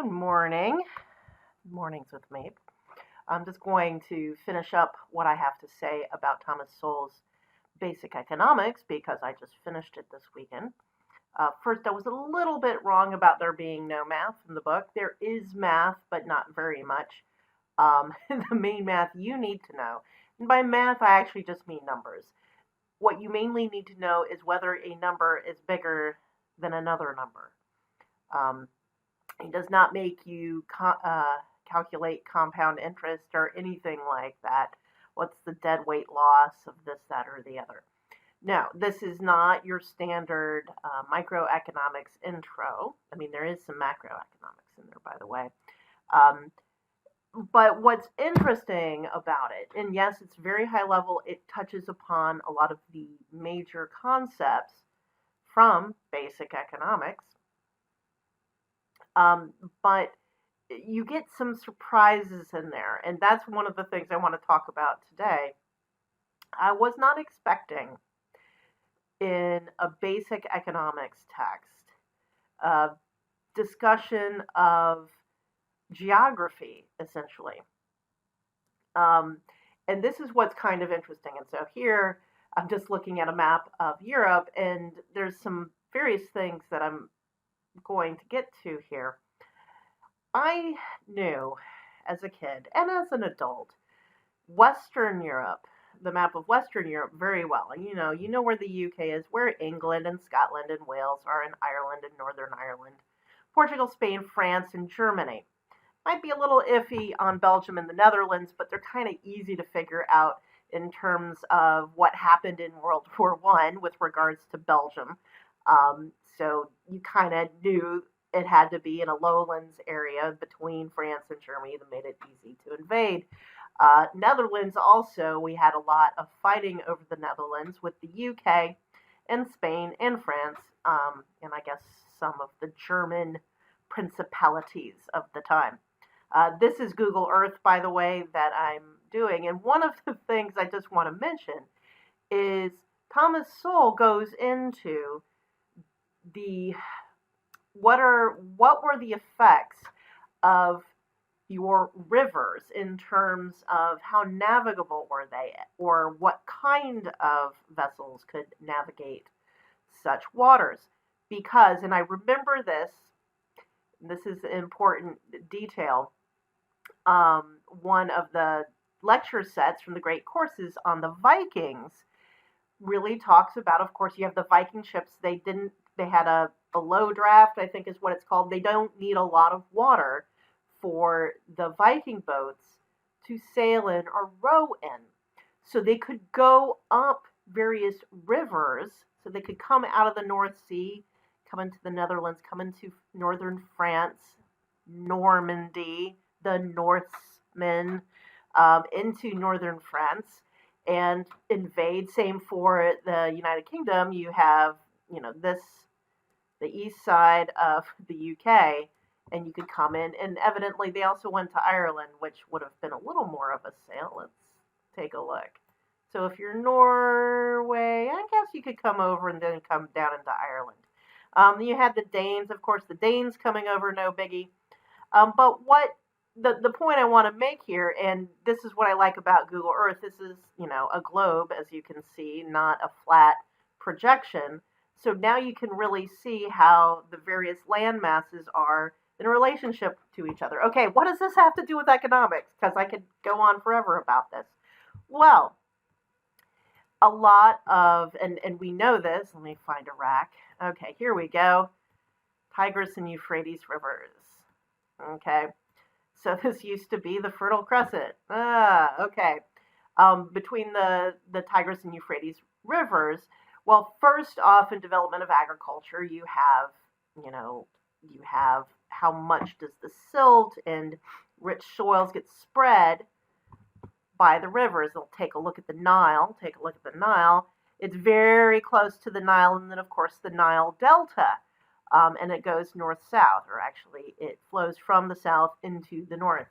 Good morning. Mornings with me. I'm just going to finish up what I have to say about Thomas Sowell's Basic Economics because I just finished it this weekend. First, I was a little bit wrong about there being no math in the book. There is math, but not very much. The main math you need to know, and by math, I actually just mean numbers. What you mainly need to know is whether a number is bigger than another number. Um, It does not make you calculate compound interest or anything like that. What's the dead weight loss of this, that, or the other? No, this is not your standard microeconomics intro. I mean, there is some macroeconomics in there, by the way. Um, but what's interesting about it, and yes, it's very high level, it touches upon a lot of the major concepts from basic economics. But you get some surprises in there, and that's one of the things I want to talk about today. I was not expecting in a basic economics text a discussion of geography, essentially. Um, and this is what's kind of interesting. And so here I'm just looking at a map of Europe, and there's some various things that I'm going to get to here. I knew as a kid and as an adult Western Europe, the map of Western Europe very well. And you know where the UK is, where England and Scotland and Wales are, and Ireland and Northern Ireland, Portugal, Spain, France, and Germany. Might be a little iffy on Belgium and the Netherlands, but they're kind of easy to figure out in terms of what happened in World War One with regards to Belgium. So you kind of knew it had to be in a lowlands area between France and Germany that made it easy to invade. Netherlands also, we had a lot of fighting over the Netherlands with the UK and Spain and France, and I guess some of the German principalities of the time. This is Google Earth, by the way, that I'm doing. And one of the things I just want to mention is Thomas Sowell goes into the what were the effects of your rivers in terms of how navigable were they, or what kind of vessels could navigate such waters. Because, and I remember this is an important detail, one of the lecture sets from the great courses on the Vikings really talks about, of course, you have the Viking ships. They had a low draft, I think is what it's called. They don't need a lot of water for the Viking boats to sail in or row in. So they could go up various rivers. So they could come out of the North Sea, come into the Netherlands, come into northern France, Normandy, the Northmen, into northern France and invade. Same for the United Kingdom. You have, the east side of the UK, and you could come in. And evidently, they also went to Ireland, which would have been a little more of a sail. Let's take a look. So if you're Norway, I guess you could come over and then come down into Ireland. You had the Danes, of course, the Danes coming over, no biggie. But what the point I want to make here, and this is what I like about Google Earth, this is, a globe, as you can see, not a flat projection. So now you can really see how the various land masses are in relationship to each other. Okay, what does this have to do with economics? Because I could go on forever about this. Well, a lot of, and we know this, let me find a rack. Okay, here we go. Tigris and Euphrates rivers. Okay, so this used to be the Fertile Crescent. Okay. Between the Tigris and Euphrates rivers, well, first off, in development of agriculture, you have how much does the silt and rich soils get spread by the rivers. They'll take a look at the Nile. It's very close to the Nile, and then, of course, the Nile Delta. And it goes north-south, or actually it flows from the south into the north.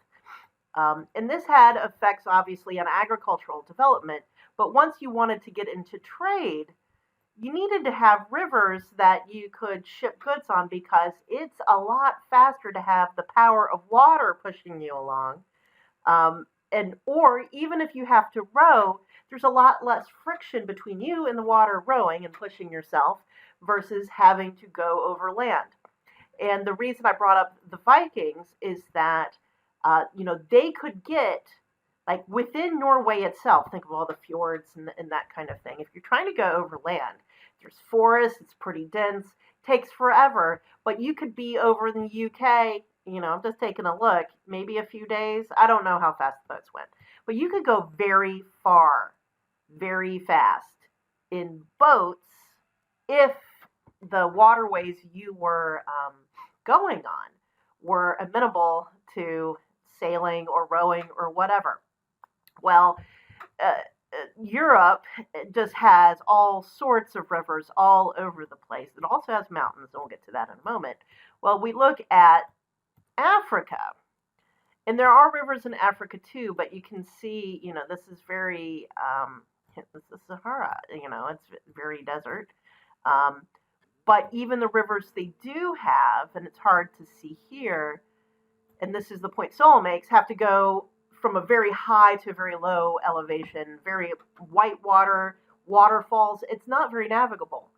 And this had effects, obviously, on agricultural development. But once you wanted to get into trade, you needed to have rivers that you could ship goods on because it's a lot faster to have the power of water pushing you along. And or even if you have to row, there's a lot less friction between you and the water rowing and pushing yourself versus having to go over land. And the reason I brought up the Vikings is that they could get like within Norway itself. Think of all the fjords and that kind of thing. If you're trying to go over land, there's forests. It's pretty dense. Takes forever, but you could be over in the UK. I'm just taking a look. Maybe a few days. I don't know how fast the boats went, but you could go very far, very fast in boats if the waterways you were going on were amenable to sailing or rowing or whatever. Well, Europe just has all sorts of rivers all over the place. It also has mountains, and we'll get to that in a moment. Well, we look at Africa, and there are rivers in Africa too, but you can see, this is very, this is Sahara, it's very desert. But even the rivers they do have, and it's hard to see here, and this is the point Sowell makes, have to go from a very high to a very low elevation, very white water, waterfalls. It's not very navigable.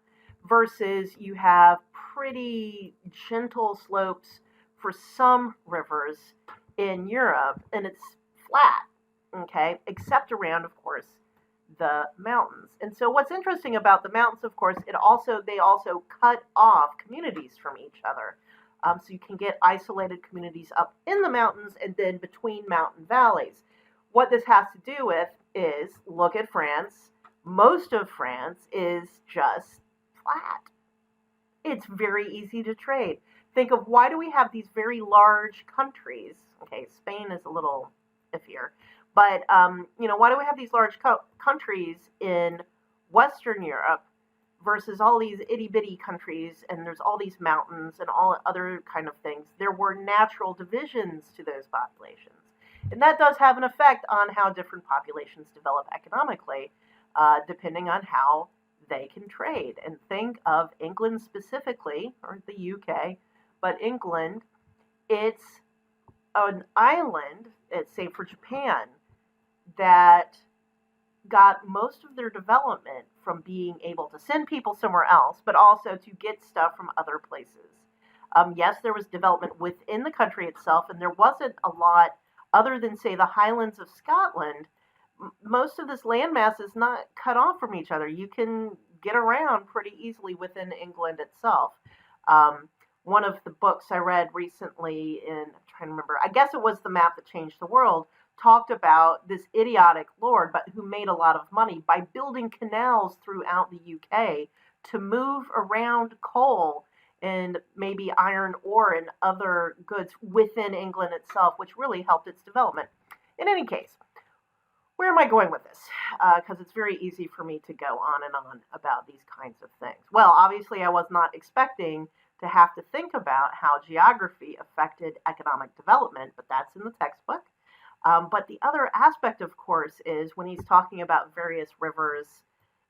Versus you have pretty gentle slopes for some rivers in Europe, and it's flat, okay, except around, of course, the mountains. And so what's interesting about the mountains, of course, they also cut off communities from each other. So you can get isolated communities up in the mountains and then between mountain valleys. What this has to do with is, look at France. Most of France is just flat. It's very easy to trade. Think of why do we have these very large countries? Okay, Spain is a little iffier. But, why do we have these large countries in Western Europe versus all these itty-bitty countries, and there's all these mountains and all other kind of things? There were natural divisions to those populations. And that does have an effect on how different populations develop economically, depending on how they can trade. And think of England specifically, or the UK, but England, it's an island, say for Japan, that got most of their development from being able to send people somewhere else, but also to get stuff from other places. Yes, there was development within the country itself, and there wasn't a lot other than, say, the Highlands of Scotland. Most of this landmass is not cut off from each other. You can get around pretty easily within England itself. One of the books I read recently I'm trying to remember, I guess it was The Map That Changed the World, talked about this idiotic lord, but who made a lot of money by building canals throughout the UK to move around coal and maybe iron ore and other goods within England itself, which really helped its development. In any case, where am I going with this? Because it's very easy for me to go on and on about these kinds of things. Well, obviously I was not expecting to have to think about how geography affected economic development, but that's in the textbook. But the other aspect, of course, is when he's talking about various rivers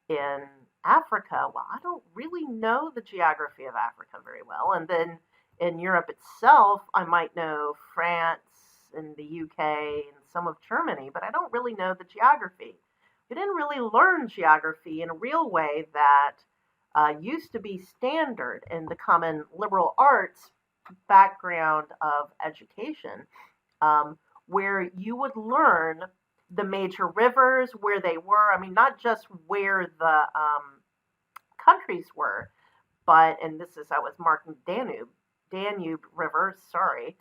in Africa, well, I don't really know the geography of Africa very well. And then in Europe itself, I might know France and the UK and some of Germany, but I don't really know the geography. We didn't really learn geography in a real way that used to be standard in the common liberal arts background of education, where you would learn the major rivers, where they were. I mean, not just where the countries were, but, and this is, I was marking Danube River, sorry,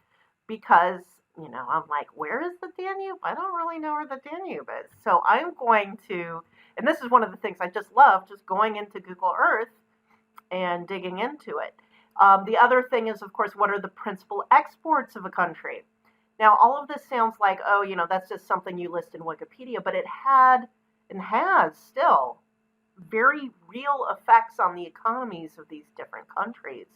because, I'm like, where is the Danube? I don't really know where the Danube is. So I'm going to, and this is one of the things I just love, just going into Google Earth and digging into it. The other thing is, of course, what are the principal exports of a country? Now, all of this sounds like, that's just something you list in Wikipedia, but it had and has still very real effects on the economies of these different countries,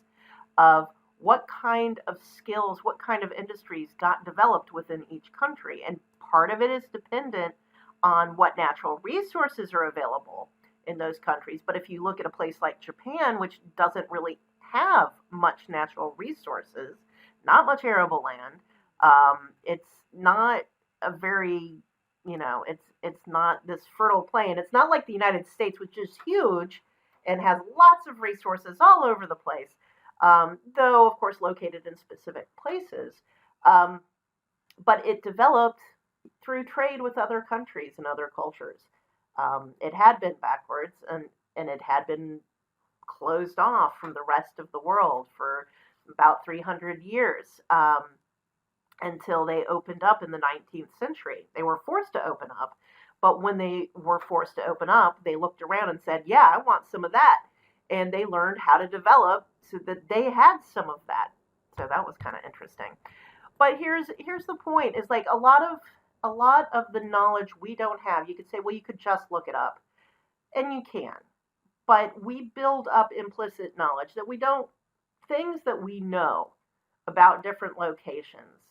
of what kind of skills, what kind of industries got developed within each country. And part of it is dependent on what natural resources are available in those countries. But if you look at a place like Japan, which doesn't really have much natural resources, not much arable land, it's not a very, it's not this fertile plain. It's not like the United States, which is huge and has lots of resources all over the place, though, of course, located in specific places. Um, but it developed through trade with other countries and other cultures. It had been backwards, and it had been closed off from the rest of the world for about 300 years, until they opened up in the 19th century. They were forced to open up, but when they were forced to open up, they looked around and said, yeah, I want some of that. And they learned how to develop so that they had some of that. So that was kind of interesting. But here's the point: is like a lot of the knowledge we don't have. You could say, well, you could just look it up, and you can. But we build up implicit knowledge that we don't, things that we know about different locations.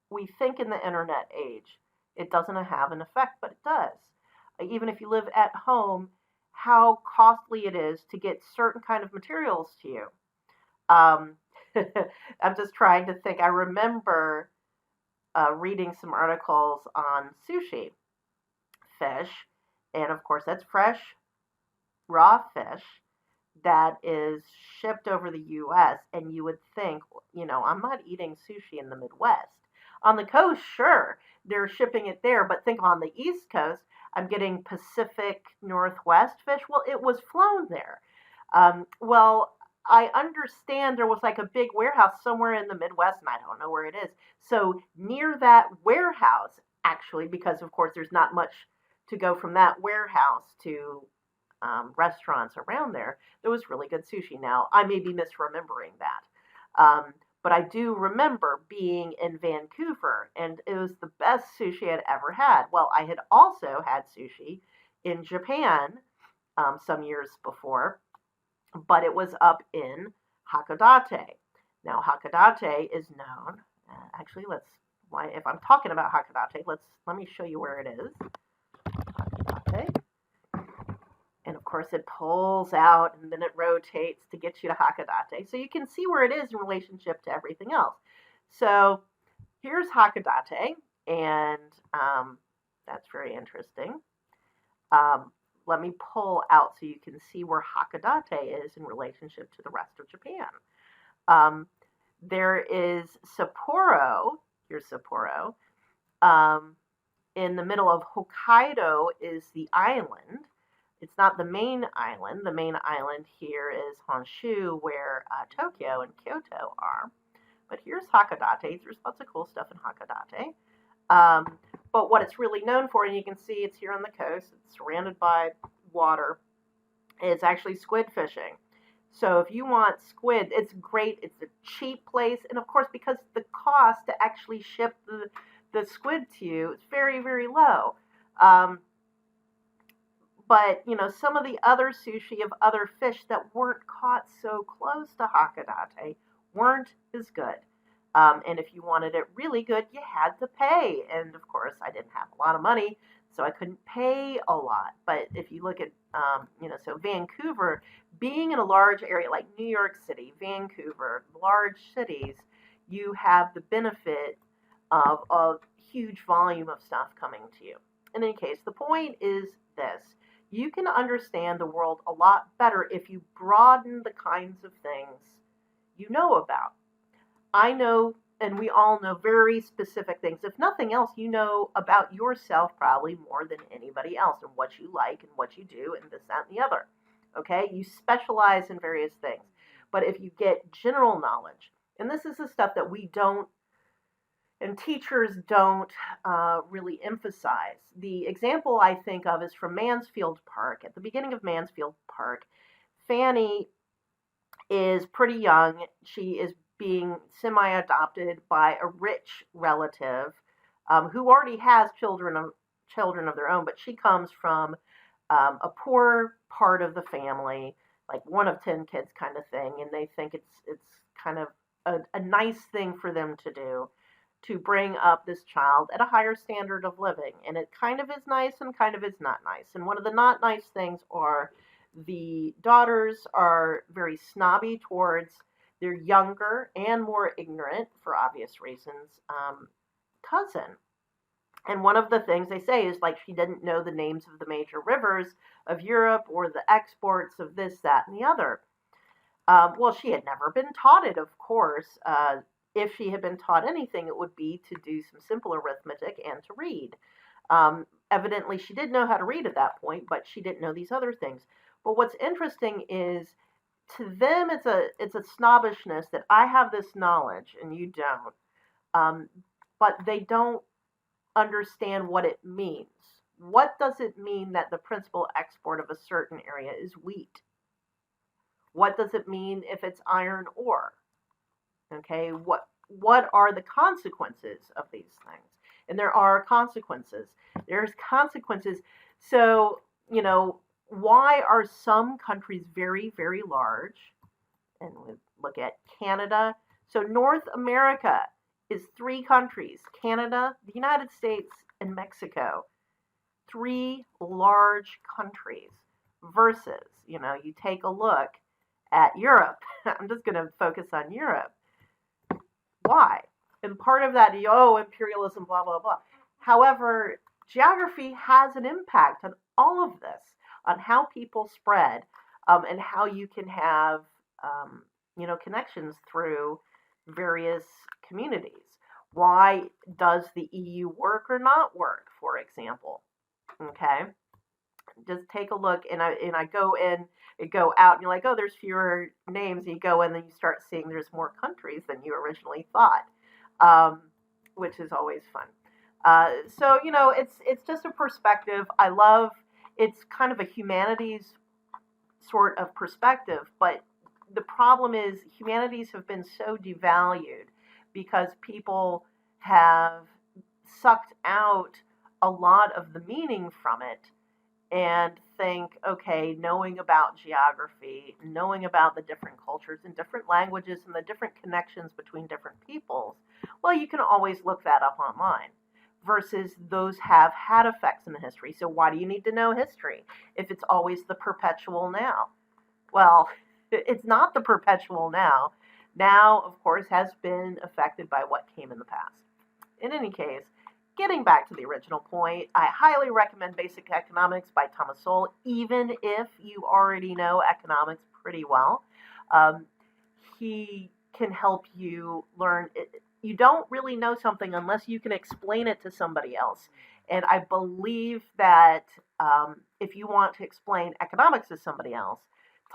We think in the internet age, it doesn't have an effect, but it does. Even if you live at home, how costly it is to get certain kind of materials to you. Um, I'm just trying to think. I remember reading some articles on sushi fish, and of course, that's fresh, raw fish that is shipped over the US, and you would think, I'm not eating sushi in the Midwest. On the coast, sure, they're shipping it there, but think on the East Coast, I'm getting Pacific Northwest fish. Well, it was flown there. Well, I understand there was like a big warehouse somewhere in the Midwest, and I don't know where it is. So near that warehouse, actually, because of course there's not much to go from that warehouse to restaurants around there, there was really good sushi. Now, I may be misremembering that. But I do remember being in Vancouver, and it was the best sushi I'd ever had. Well, I had also had sushi in Japan some years before, but it was up in Hakodate. Now, Hakodate is known. Actually, if I'm talking about Hakodate, let me show you where it is. Hakodate. And of course, it pulls out and then it rotates to get you to Hakodate. So you can see where it is in relationship to everything else. So here's Hakodate, and that's very interesting. Let me pull out so you can see where Hakodate is in relationship to the rest of Japan. There is Sapporo. Here's Sapporo. In the middle of Hokkaido is the island. It's not the main island. The main island here is Honshu, where Tokyo and Kyoto are. But here's Hakodate. There's lots of cool stuff in Hakodate. But what it's really known for, and you can see it's here on the coast, it's surrounded by water, is actually squid fishing. So if you want squid, it's great. It's a cheap place. And of course, because the cost to actually ship the squid to you is very, very low. But, some of the other sushi of other fish that weren't caught so close to Hakodate weren't as good. And if you wanted it really good, you had to pay. And of course, I didn't have a lot of money, so I couldn't pay a lot. But if you look at, so Vancouver, being in a large area like New York City, Vancouver, large cities, you have the benefit of a huge volume of stuff coming to you. In any case, the point is this. You can understand the world a lot better if you broaden the kinds of things you know about. I know, and we all know very specific things. If nothing else, you know about yourself probably more than anybody else, and what you like and what you do and this, that, and the other. Okay? You specialize in various things. But if you get general knowledge, and this is the stuff that we don't, and teachers don't really emphasize. The example I think of is from Mansfield Park. At the beginning of Mansfield Park, Fanny is pretty young. She is being semi-adopted by a rich relative who already has children of their own, but she comes from a poor part of the family, like one of 10 kids kind of thing, and they think it's kind of a nice thing for them to do, to bring up this child at a higher standard of living. And it kind of is nice and kind of is not nice. And one of the not nice things are the daughters are very snobby towards their younger and more ignorant, for obvious reasons, cousin. And one of the things they say is like she didn't know the names of the major rivers of Europe or the exports of this, that, and the other. Well, she had never been taught it, of course. If she had been taught anything, it would be to do some simple arithmetic and to read. Evidently, she did know how to read at that point, but she didn't know these other things. But what's interesting is, to them, it's a snobbishness that I have this knowledge and you don't. But they don't understand what it means. What does it mean that the principal export of a certain area is wheat? What does it mean if it's iron ore? Okay, what are the consequences of these things? And there are consequences. There's consequences. So, why are some countries very, very large? And we look at Canada. So North America is 3 countries: Canada, the United States, and Mexico. 3 large countries versus, you take a look at Europe. I'm just going to focus on Europe. Why? And part of that, imperialism, blah, blah, blah. However, geography has an impact on all of this, on how people spread, and how you can have, connections through various communities. Why does the EU work or not work, for example? Okay, just take a look, and I go in, and go out, and you're like, oh, there's fewer names. And you go in, and you start seeing there's more countries than you originally thought, which is always fun. So it's just a perspective. I love. It's kind of a humanities sort of perspective, but the problem is humanities have been so devalued because people have sucked out a lot of the meaning from it and think, okay, knowing about geography, knowing about the different cultures and different languages and the different connections between different peoples, well, you can always look that up online. Versus those have had effects in the history. So why do you need to know history if it's always the perpetual now? Well, it's not the perpetual now. Now, of course, has been affected by what came in the past. In any case, getting back to the original point, I highly recommend Basic Economics by Thomas Sowell, even if you already know economics pretty well. He can help you learn. You don't really know something unless you can explain it to somebody else. And I believe that if you want to explain economics to somebody else,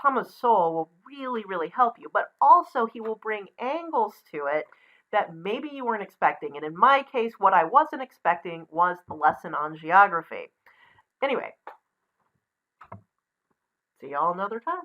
Thomas Sowell will really, really help you. But also he will bring angles to it that maybe you weren't expecting. And in my case, what I wasn't expecting was the lesson on geography. Anyway, see y'all another time.